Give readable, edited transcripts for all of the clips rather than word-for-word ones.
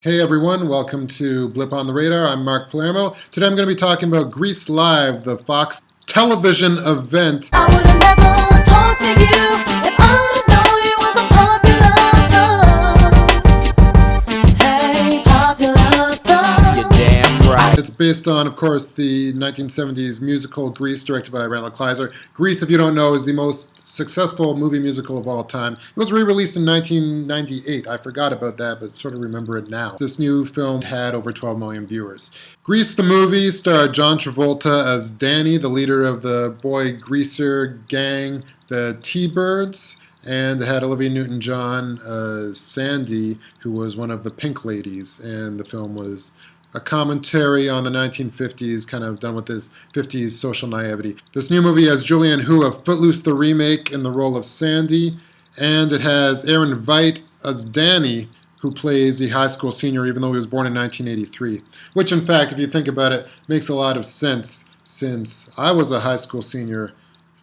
Hey everyone, welcome to Blip on the Radar. I'm Mark Palermo. Today I'm going to be talking about Grease Live, the Fox television event. I would have never talked to you if I know you was a popular thug. Hey, popular thug. You're damn right. It's based on, of course, the 1970s musical Grease, directed by Randall Kleiser. Grease, if you don't know, is the most successful movie musical of all time. It was re-released in 1998. I forgot about that, but sort of remember it now. This new film had over 12 million viewers. Grease the movie starred John Travolta as Danny, the leader of the boy greaser gang, the T-Birds, and it had Olivia Newton-John as Sandy, who was one of the Pink Ladies, and the film was a commentary on the 1950s, kind of done with this 50s social naivety. This new movie has Julianne Hough of Footloose the remake in the role of Sandy, and it has Aaron Veidt as Danny, who plays a high school senior even though he was born in 1983. Which, in fact, if you think about it, makes a lot of sense since I was a high school senior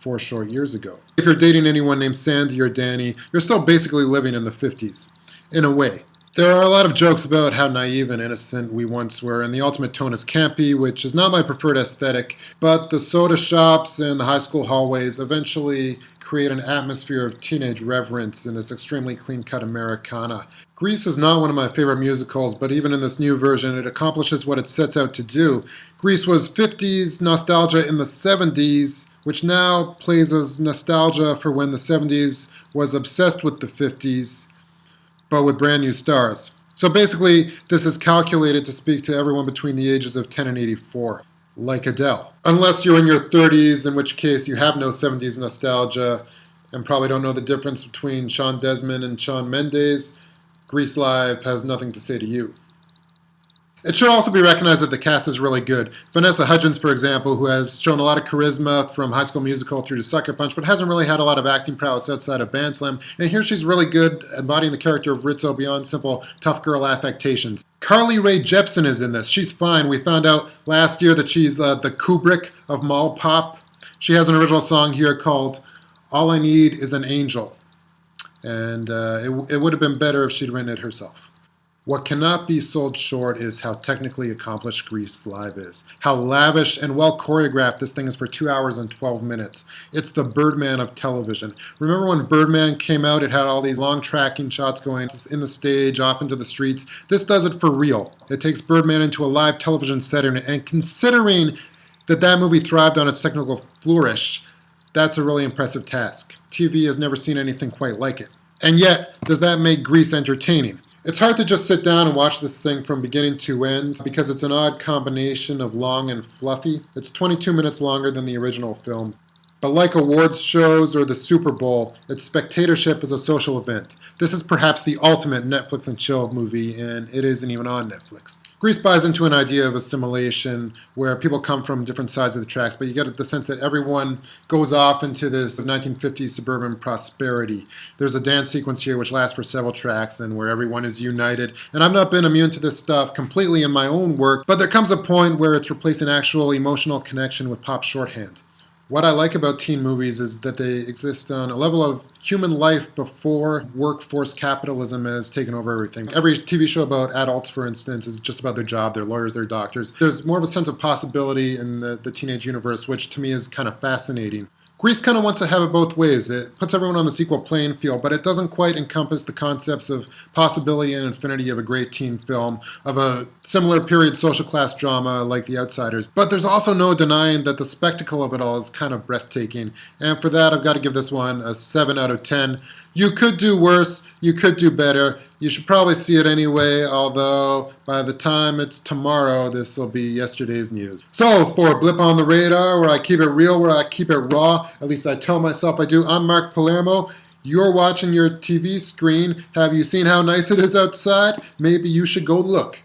4 short years ago. If you're dating anyone named Sandy or Danny, you're still basically living in the 50s, in a way. There are a lot of jokes about how naive and innocent we once were, and the ultimate tone is campy, which is not my preferred aesthetic, but the soda shops and the high school hallways eventually create an atmosphere of teenage reverence in this extremely clean-cut Americana. Grease is not one of my favorite musicals, but even in this new version, it accomplishes what it sets out to do. Grease was 50s nostalgia in the 70s, which now plays as nostalgia for when the 70s was obsessed with the 50s, but with brand new stars. So basically, this is calculated to speak to everyone between the ages of 10 and 84, like Adele. Unless you're in your 30s, in which case you have no 70s nostalgia and probably don't know the difference between Sean Desmond and Shawn Mendes, Grease Live has nothing to say to you. It should also be recognized that the cast is really good. Vanessa Hudgens, for example, who has shown a lot of charisma from High School Musical through to Sucker Punch, but hasn't really had a lot of acting prowess outside of Band Slam. And here she's really good embodying the character of Rizzo beyond simple tough girl affectations. Carly Rae Jepsen is in this. She's fine. We found out last year that she's the Kubrick of mall pop. She has an original song here called All I Need Is an Angel. And it would have been better if she'd written it herself. What cannot be sold short is how technically accomplished Grease Live is. How lavish and well choreographed this thing is for 2 hours and 12 minutes. It's the Birdman of television. Remember when Birdman came out, it had all these long tracking shots going in the stage, off into the streets. This does it for real. It takes Birdman into a live television setting, and considering that movie thrived on its technical flourish, that's a really impressive task. TV has never seen anything quite like it. And yet, does that make Grease entertaining? It's hard to just sit down and watch this thing from beginning to end because it's an odd combination of long and fluffy. It's 22 minutes longer than the original film. But like awards shows or the Super Bowl, its spectatorship is a social event. This is perhaps the ultimate Netflix and chill movie, and it isn't even on Netflix. Grease buys into an idea of assimilation where people come from different sides of the tracks, but you get the sense that everyone goes off into this 1950s suburban prosperity. There's a dance sequence here which lasts for several tracks and where everyone is united. And I've not been immune to this stuff completely in my own work, but there comes a point where it's replacing actual emotional connection with pop shorthand. What I like about teen movies is that they exist on a level of human life before workforce capitalism has taken over everything. Every TV show about adults, for instance, is just about their job, their lawyers, their doctors. There's more of a sense of possibility in the teenage universe, which to me is kind of fascinating. Grease kind of wants to have it both ways. It puts everyone on this equal playing field, but it doesn't quite encompass the concepts of possibility and infinity of a great teen film, of a similar period social class drama like The Outsiders. But there's also no denying that the spectacle of it all is kind of breathtaking. And for that, I've got to give this one a 7 out of 10. You could do worse, you could do better. You should probably see it anyway, although by the time it's tomorrow, this will be yesterday's news. So, for Blip on the Radar, where I keep it real, where I keep it raw, at least I tell myself I do, I'm Mark Palermo. You're watching your TV screen. Have you seen how nice it is outside? Maybe you should go look.